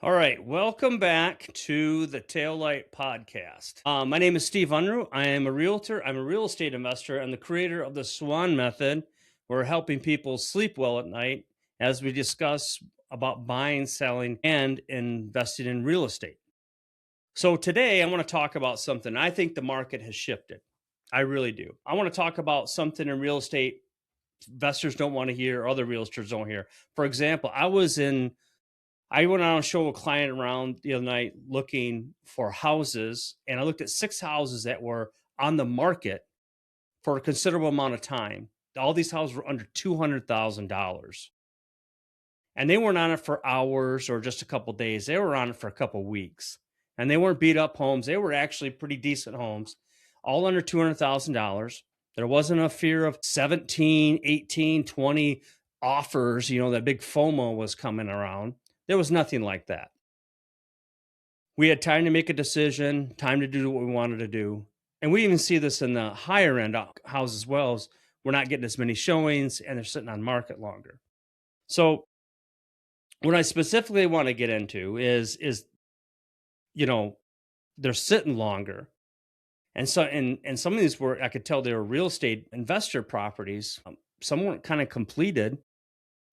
All right, welcome back to the Taillight Podcast. My name is Steve Unruh. I am a realtor. I'm a real estate investor. I'm the creator of the Swan Method. We're helping people sleep well at night as we discuss about buying, selling, and investing in real estate. So today I want to talk about something. I think the market has shifted. I really do. I want to talk about something in real estate investors don't want to hear, or other realtors don't hear. For example, I went on a show a client around the other night looking for houses, and I looked at 6 houses that were on the market for a considerable amount of time. All these houses were under $200,000, and they weren't on it for hours or just a couple days. They were on it for a couple weeks, and they weren't beat up homes. They were actually pretty decent homes, all under $200,000. There wasn't a fear of 17, 18, 20 offers, that big FOMO was coming around. There was nothing like that. We had time to make a decision, time to do what we wanted to do. And we even see this in the higher end houses as well. As we're not getting as many showings and they're sitting on market longer. So what I specifically want to get into is they're sitting longer. And so and some of these were, I could tell they were real estate investor properties. Some weren't kind of completed.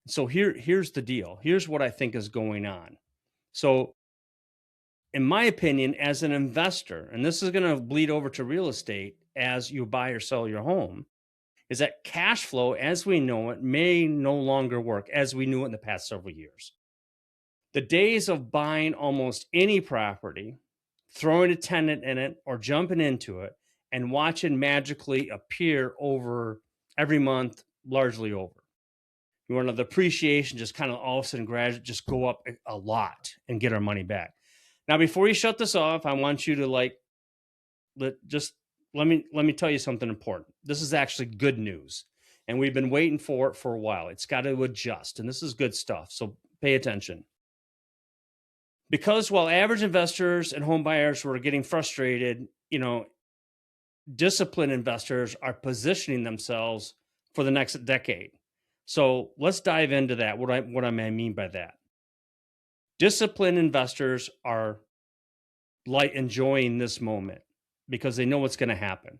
So here's the deal. Here's what I think is going on. So in my opinion, as an investor, and this is going to bleed over to real estate as you buy or sell your home, is that cash flow as we know it may no longer work as we knew it in the past several years. The days of buying almost any property, throwing a tenant in it or jumping into it and watching magically appear over every month, largely over. You want the appreciation just kind of all of a sudden gradually just go up a lot and get our money back. Now, before you shut this off, I want you to let me tell you something important. This is actually good news, and we've been waiting for it for a while. It's got to adjust, and this is good stuff. So pay attention. Because while average investors and home buyers were getting frustrated, disciplined investors are positioning themselves for the next decade. So let's dive into that. What I mean by that. Disciplined investors are enjoying this moment because they know what's going to happen.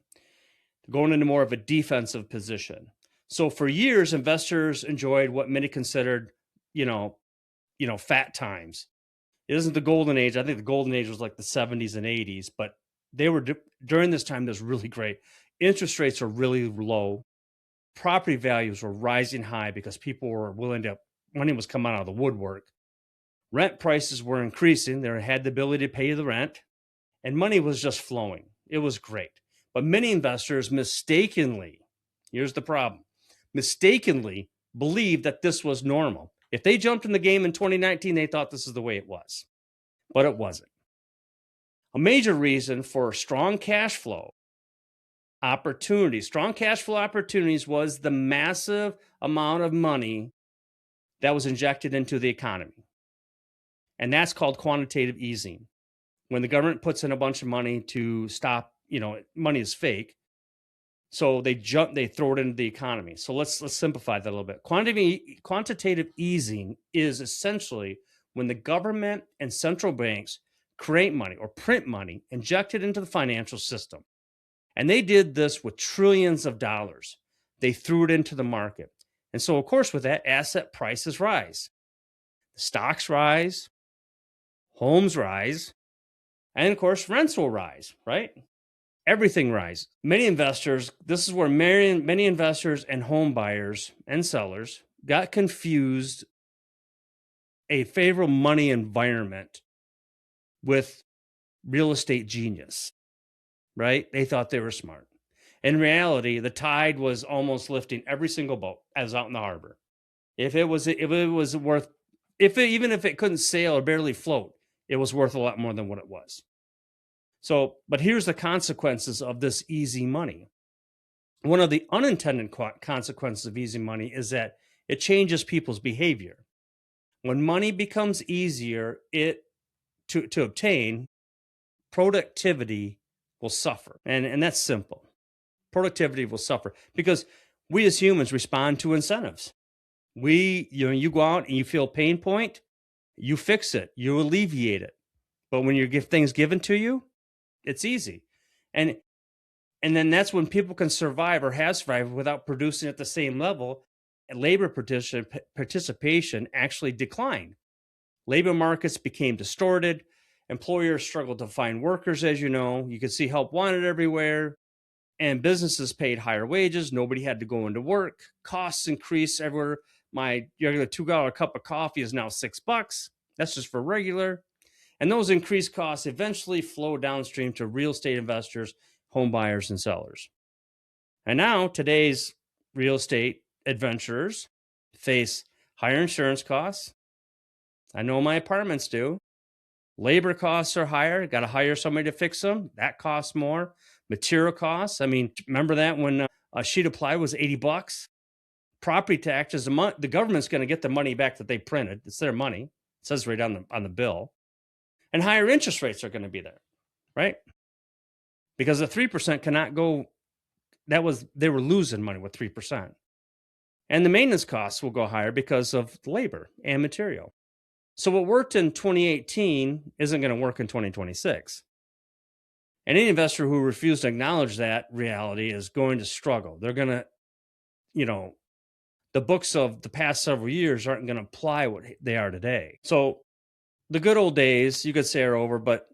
They're going into more of a defensive position. So for years, investors enjoyed what many considered, fat times. It isn't the golden age. I think the golden age was like the 70s and 80s, but they were during this time that was really great. Interest rates are really low. Property values were rising high because people were money was coming out of the woodwork. Rent prices were increasing. They had the ability to pay the rent, and money was just flowing. It was great. But many investors mistakenly, here's the problem, mistakenly believed that this was normal. If they jumped in the game in 2019, they thought this is the way it was, but it wasn't. A major reason for strong cash flow opportunities was the massive amount of money that was injected into the economy. And that's called quantitative easing. When the government puts in a bunch of money to stop, money is fake. So they throw it into the economy. So let's simplify that a little bit. Quantitative easing is essentially when the government and central banks create money or print money, inject it into the financial system. And they did this with trillions of dollars. They threw it into the market. And so, of course, with that, asset prices rise. The stocks rise, homes rise, and of course, rents will rise, right? Everything rises. This is where many investors and home buyers and sellers got confused a favorable money environment with real estate genius, right? They thought they were smart. In reality, the tide was almost lifting every single boat as out in the harbor. Even if it couldn't sail or barely float, it was worth a lot more than what it was. So, but here's the consequences of this easy money. One of the unintended consequences of easy money is that it changes people's behavior. When money becomes easier to obtain, productivity will suffer. And that's simple. Productivity will suffer because we as humans respond to incentives. You go out and you feel pain point You fix it, you alleviate it. But when you get things given to you, it's easy. And and then that's when people can survive or have survived without producing at the same level. And labor participation actually declined. Labor markets became distorted. Employers struggled to find workers, as you know. You could see help wanted everywhere, and businesses paid higher wages. Nobody had to go into work. Costs increased everywhere. My regular $2 cup of coffee is now $6. That's just for regular. And those increased costs eventually flow downstream to real estate investors, home buyers, and sellers. And now today's real estate adventurers face higher insurance costs. I know my apartments do. Labor costs are higher. Got to hire somebody to fix them. That costs more. Material costs. I mean, remember that when a sheet of ply was $80? Property taxes. The government's going to get the money back that they printed. It's their money. It says right on the bill. And higher interest rates are going to be there, right? Because the 3% cannot go. They were losing money with 3%. And the maintenance costs will go higher because of labor and material. So what worked in 2018 isn't going to work in 2026. And any investor who refuses to acknowledge that reality is going to struggle. They're going to, the books of the past several years aren't going to apply what they are today. So the good old days, you could say, are over, but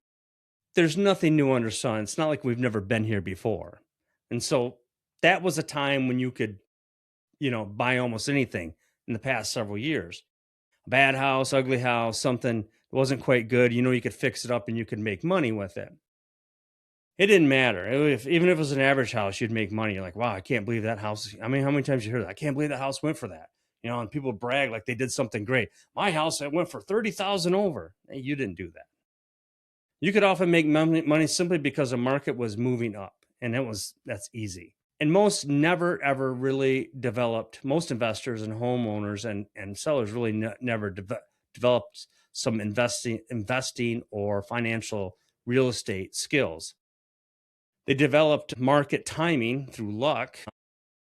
there's nothing new under the sun. It's not like we've never been here before. And so that was a time when you could, buy almost anything in the past several years. A bad house, ugly house, something that wasn't quite good, you could fix it up and you could make money with it. It didn't matter. Even if it was an average house, you'd make money. You're like, wow, I can't believe that house. I mean, how many times you heard that? I can't believe that house went for that. And people brag like they did something great. My house, it went for 30,000 over. Hey, you didn't do that. You could often make money simply because the market was moving up, and that's easy. And most never ever really developed. Most investors and homeowners and sellers really never developed some investing or financial real estate skills. They developed market timing through luck.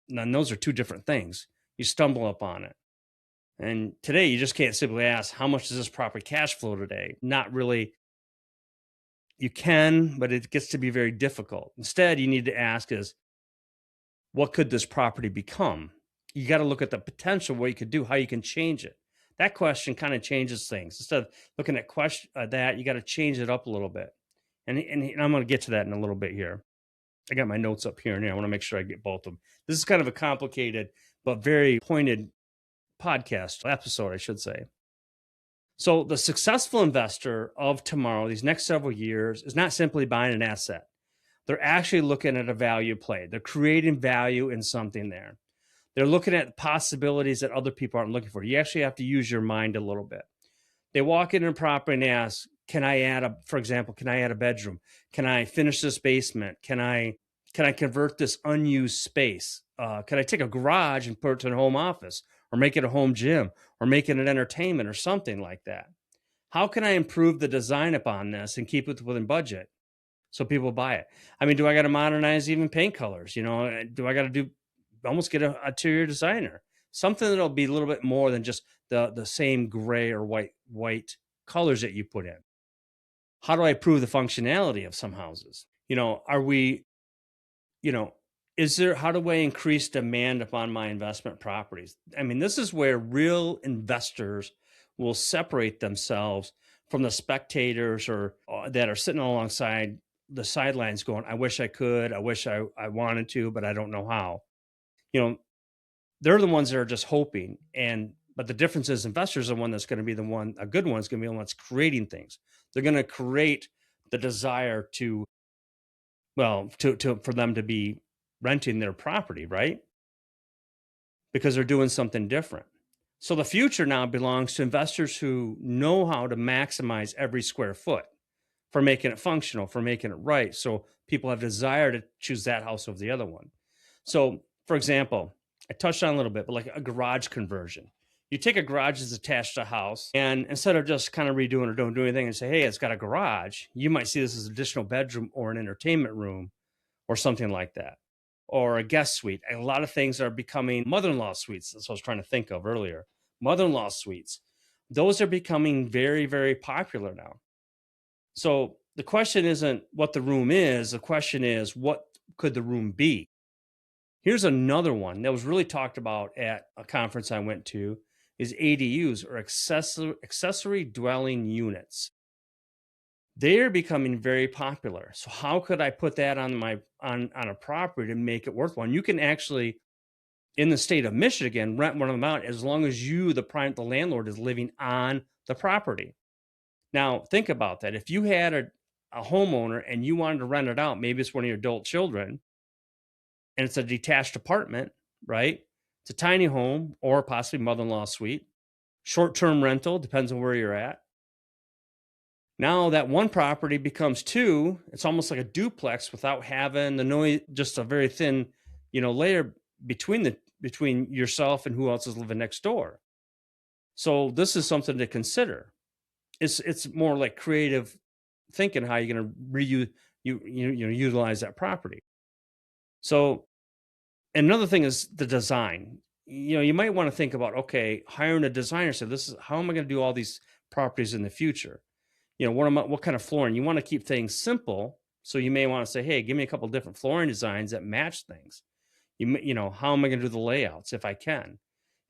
And those are two different things. You stumble upon it. And today you just can't simply ask, how much does this property cash flow today? Not really. You can, but it gets to be very difficult. Instead, you need to ask is, what could this property become? You got to look at the potential, what you could do, how you can change it. That question kind of changes things. Instead of looking at that, you got to change it up a little bit. And I'm going to get to that in a little bit here. I got my notes up here and here. I want to make sure I get both of them. This is kind of a complicated but very pointed podcast episode, I should say. So the successful investor of tomorrow, these next several years, is not simply buying an asset. They're actually looking at a value play. They're creating value in something there. They're looking at possibilities that other people aren't looking for. You actually have to use your mind a little bit. They walk in a property and ask, can I add a bedroom? Can I finish this basement? Can I convert this unused space? Can I take a garage and put it to a home office, or make it a home gym, or make it an entertainment or something like that? How can I improve the design upon this and keep it within budget so people buy it? I mean, do I got to modernize even paint colors? Do I got to almost get a interior designer? Something that'll be a little bit more than just the same gray or white colors that you put in. How do I improve the functionality of some houses? How do I increase demand upon my investment properties? I mean, this is where real investors will separate themselves from the spectators or that are sitting alongside the sidelines going, I wish I could, I wish I wanted to, but I don't know how. They're the ones that are just hoping. But the difference is investors are the one that's going to be a good one is going to be the one that's creating things. They're going to create the desire for them to be renting their property, right? Because they're doing something different. So the future now belongs to investors who know how to maximize every square foot for making it functional, for making it right. So people have desire to choose that house over the other one. So, for example, I touched on a little bit, but like a garage conversion. You take a garage that's attached to a house, and instead of just kind of redoing or don't do anything and say, hey, it's got a garage, you might see this as an additional bedroom or an entertainment room or something like that, or a guest suite. A lot of things are becoming mother-in-law suites. That's what I was trying to think of earlier. Mother-in-law suites. Those are becoming very, very popular now. So the question isn't what the room is, the question is what could the room be? Here's another one that was really talked about at a conference I went to is ADUs, or accessory dwelling units. They're becoming very popular. So how could I put that on on a property to make it worthwhile? And you can actually, in the state of Michigan, rent one of them out as long as you, the landlord, is living on the property. Now, think about that. If you had a homeowner and you wanted to rent it out, maybe it's one of your adult children, and it's a detached apartment, right? It's a tiny home or possibly mother-in-law suite, short-term rental, depends on where you're at. Now that one property becomes two, it's almost like a duplex without having the noise, just a very thin, layer between yourself and who else is living next door. So this is something to consider. It's more like creative thinking how you're going to utilize that property. So another thing is the design. You might want to think about, okay, hiring a designer. So this is how am I going to do all these properties in the future? What kind of flooring? You want to keep things simple. So you may want to say, hey, give me a couple different flooring designs that match things. How am I going to do the layouts if I can?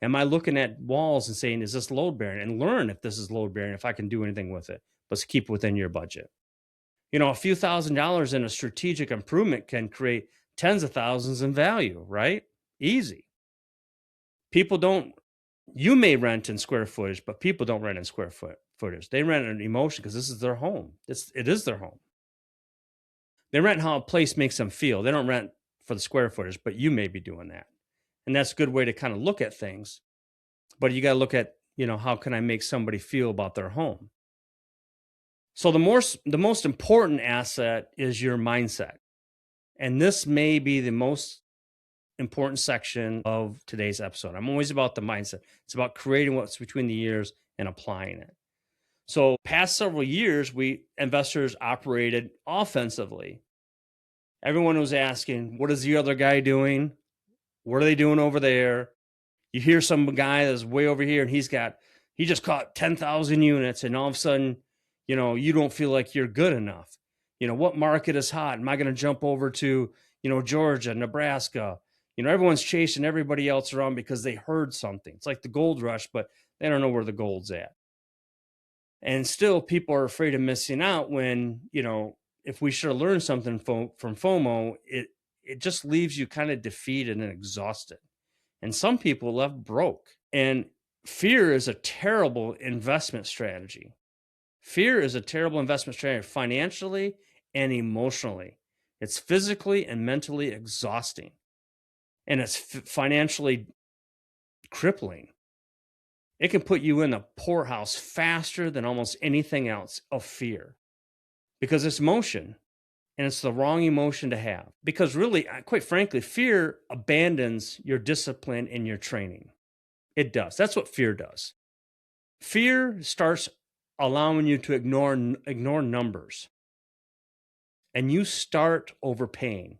Am I looking at walls and saying, is this load bearing? And learn if this is load bearing, if I can do anything with it, but keep it within your budget. A few $1,000s in a strategic improvement can create tens of thousands in value, right? Easy. You may rent in square footage, but people don't rent in square footage. They rent an emotion because this is their home. It is their home. They rent how a place makes them feel. They don't rent for the square footage, but you may be doing that. And that's a good way to kind of look at things. But you got to look at, how can I make somebody feel about their home? So the most important asset is your mindset. And this may be the most important section of today's episode. I'm always about the mindset. It's about creating what's between the ears and applying it. So past several years, investors operated offensively. Everyone was asking, what is the other guy doing? What are they doing over there? You hear some guy that's way over here and he just caught 10,000 units, and all of a sudden, you don't feel like you're good enough. What market is hot? Am I going to jump over to, Georgia, Nebraska? Everyone's chasing everybody else around because they heard something. It's like the gold rush, but they don't know where the gold's at. And still people are afraid of missing out when, if we should have learned something from FOMO, it just leaves you kind of defeated and exhausted. And some people left broke. And fear is a terrible investment strategy. Fear is a terrible investment strategy financially and emotionally. It's physically and mentally exhausting. And it's financially crippling. It can put you in the poorhouse faster than almost anything else of fear, because it's emotion, and it's the wrong emotion to have. Because really, quite frankly, fear abandons your discipline and your training. It does. That's what fear does. Fear starts allowing you to ignore numbers, and you start overpaying.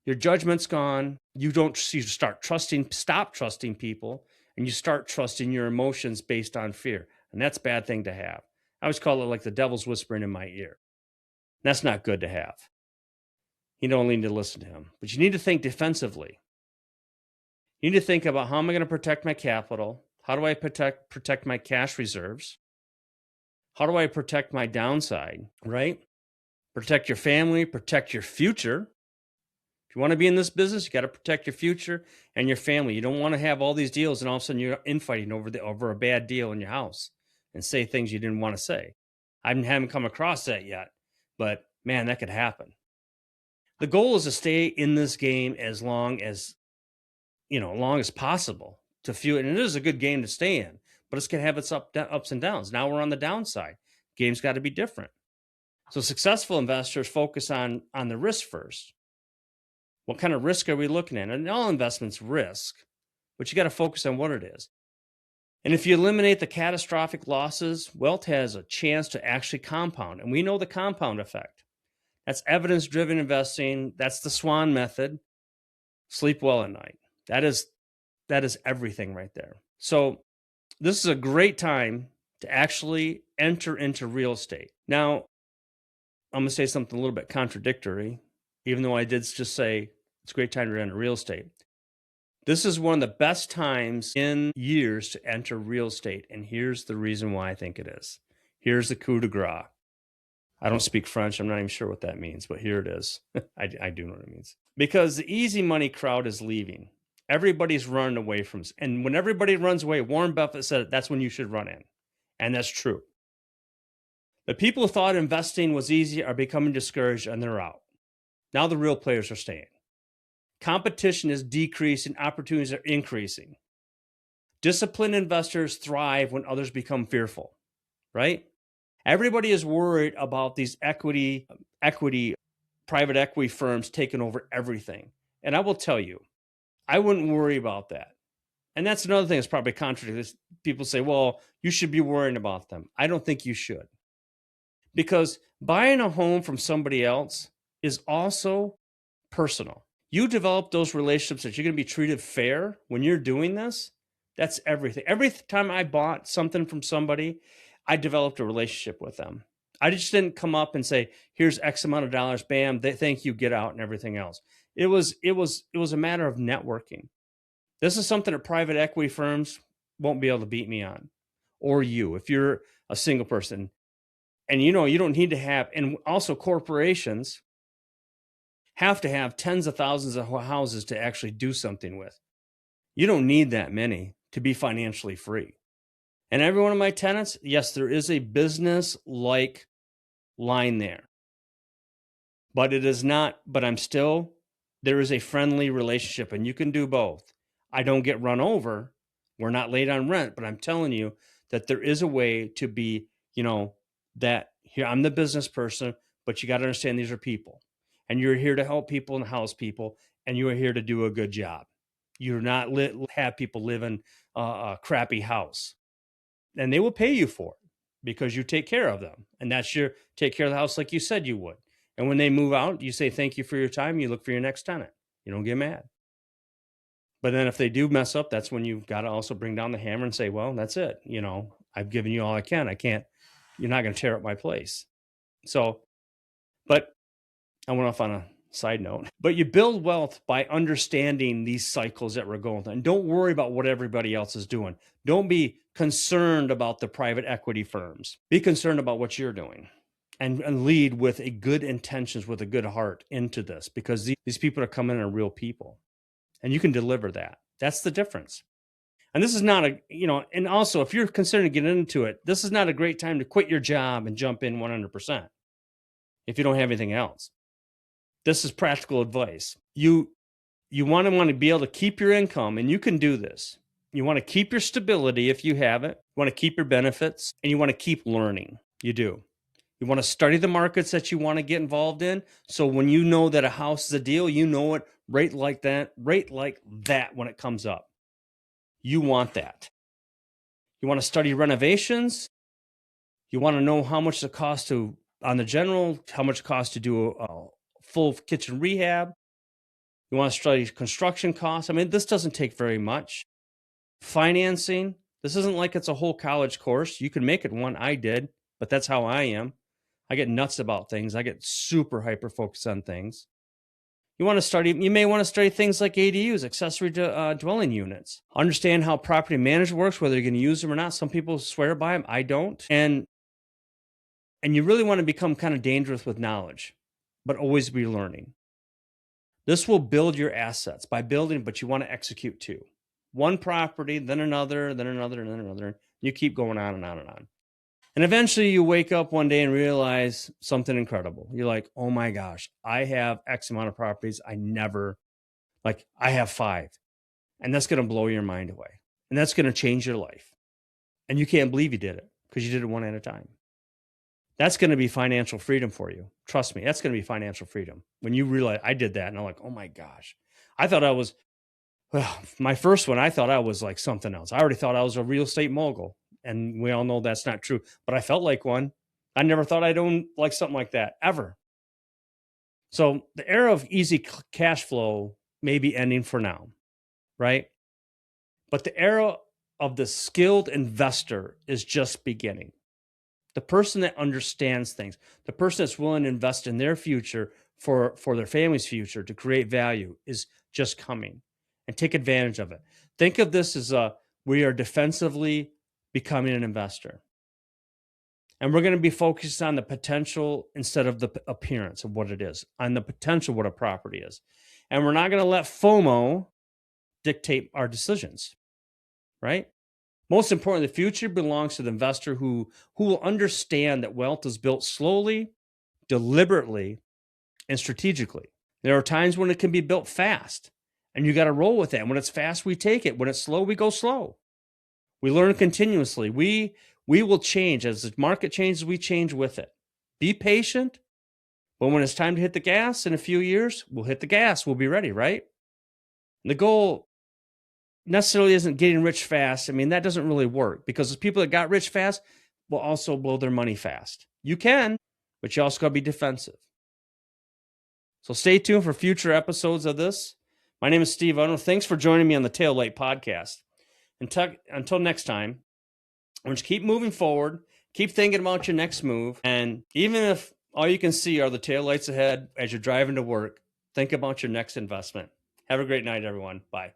Your judgment's gone. You stop trusting people, and you start trusting your emotions based on fear. And that's a bad thing to have. I always call it like the devil's whispering in my ear. That's not good to have. You don't need to listen to him, but you need to think defensively. You need to think about, how am I going to protect my capital? How do I protect my cash reserves? How do I protect my downside, right? Protect your family, protect your future. If you want to be in this business, you got to protect your future and your family. You don't want to have all these deals and all of a sudden you're infighting over a bad deal in your house and say things you didn't want to say. I haven't come across that yet, but man, that could happen. The goal is to stay in this game as long as possible to fuel it. And it is a good game to stay in, but it's going to have its ups and downs. Now we're on the downside. Game's got to be different. So successful investors focus on the risk first. What kind of risk are we looking at? And all investments risk, but you got to focus on what it is. And if you eliminate the catastrophic losses, wealth has a chance to actually compound. And we know the compound effect. That's evidence-driven investing. That's the Swan method. Sleep well at night. That is everything right there. So this is a great time to actually enter into real estate. Now, I'm going to say something a little bit contradictory, even though I did just say it's a great time to enter real estate. This is one of the best times in years to enter real estate. And here's the reason why I think it is. Here's the coup de grace. I don't speak French. I'm not even sure what that means, but here it is. I do know what it means. Because the easy money crowd is leaving. Everybody's running away from us. And when everybody runs away, Warren Buffett said that's when you should run in. And that's true. The people who thought investing was easy are becoming discouraged and they're out. Now the real players are staying. Competition is decreasing, opportunities are increasing. Disciplined investors thrive when others become fearful, right? Everybody is worried about these private equity firms taking over everything. And I will tell you, I wouldn't worry about that. And that's another thing that's probably contradictory. People say, well, you should be worrying about them. I don't think you should. Because buying a home from somebody else is also personal. You develop those relationships that you're going to be treated fair when you're doing this. That's everything. Every time I bought something from somebody, I developed a relationship with them. I just didn't come up and say, here's X amount of dollars, bam, thank you, get out, and everything else. It was a matter of networking. This is something that private equity firms won't be able to beat me on, or you, if you're a single person. And you don't need to have, and also corporations have to have tens of thousands of houses to actually do something with. You don't need that many to be financially free. And every one of my tenants, yes, there is a business-like line there. But it is not, there is a friendly relationship, and you can do both. I don't get run over. We're not late on rent, but I'm telling you that there is a way to be, that here, I'm the business person, but you got to understand these are people. And you're here to help people and house people, and you are here to do a good job. You're not have people live in a crappy house. And they will pay you for it because you take care of them. And that's take care of the house like you said you would. And when they move out, you say, thank you for your time. You look for your next tenant. You don't get mad. But then if they do mess up, that's when you've got to also bring down the hammer and say, well, that's it. I've given you all I can. You're not going to tear up my place. So, but I went off on a side note, but you build wealth by understanding these cycles that we're going through. And don't worry about what everybody else is doing. Don't be concerned about the private equity firms. Be concerned about what you're doing and lead with a good intentions, with a good heart into this, because these people are coming in are real people and you can deliver that. That's the difference. And this is not and also if you're considering getting into it, this is not a great time to quit your job and jump in 100% if you don't have anything else. This is practical advice. You want to be able to keep your income, and you can do this. You want to keep your stability if you have it. You want to keep your benefits, and you want to keep learning. You do. You want to study the markets that you want to get involved in. So when you know that a house is a deal, you know it right like that when it comes up. You want that. You want to study renovations. You want to know how much it costs how much it costs to do a full kitchen rehab. You want to study construction costs. I mean, this doesn't take very much. Financing. This isn't like it's a whole college course. You can make it one. I did, but that's how I am. I get nuts about things. I get super hyper focused on things. You may want to study things like ADUs, accessory dwelling units. Understand how property management works, whether you're going to use them or not. Some people swear by them. I don't. And you really want to become kind of dangerous with knowledge, but always be learning. This will build your assets by building, but you want to execute too. One property, then another, then another, and then another. You keep going on and on and on. And eventually you wake up one day and realize something incredible. You're like, oh my gosh, I have X amount of properties. I have 5. And that's going to blow your mind away. And that's going to change your life. And you can't believe you did it because you did it one at a time. That's going to be financial freedom for you. Trust me, that's going to be financial freedom. When you realize I did that and I'm like, oh my gosh, my first one, I thought I was like something else. I already thought I was a real estate mogul. And we all know that's not true, but I felt like one. I never thought I'd own like something like that ever. So the era of easy cash flow may be ending for now, right? But the era of the skilled investor is just beginning. The person that understands things, the person that's willing to invest in their future for their family's future to create value is just coming, and take advantage of it. Think of this as we are defensively becoming an investor. And we're going to be focused on the potential instead of the appearance of what it is, on the potential what a property is. And we're not going to let FOMO dictate our decisions, right? Most importantly, the future belongs to the investor who will understand that wealth is built slowly, deliberately, and strategically. There are times when it can be built fast, and you got to roll with that. When it's fast, we take it. When it's slow, we go slow. We learn continuously. We will change. As the market changes, we change with it. Be patient, but when it's time to hit the gas in a few years, we'll hit the gas. We'll be ready, right? And the goal necessarily isn't getting rich fast. I mean, that doesn't really work, because the people that got rich fast will also blow their money fast. You can, but you also got to be defensive. So stay tuned for future episodes of this. My name is Steve Uno. Thanks for joining me on the Tail Light Podcast. Until next time, I want you to keep moving forward, keep thinking about your next move, and even if all you can see are the taillights ahead as you're driving to work, think about your next investment. Have a great night, everyone. Bye.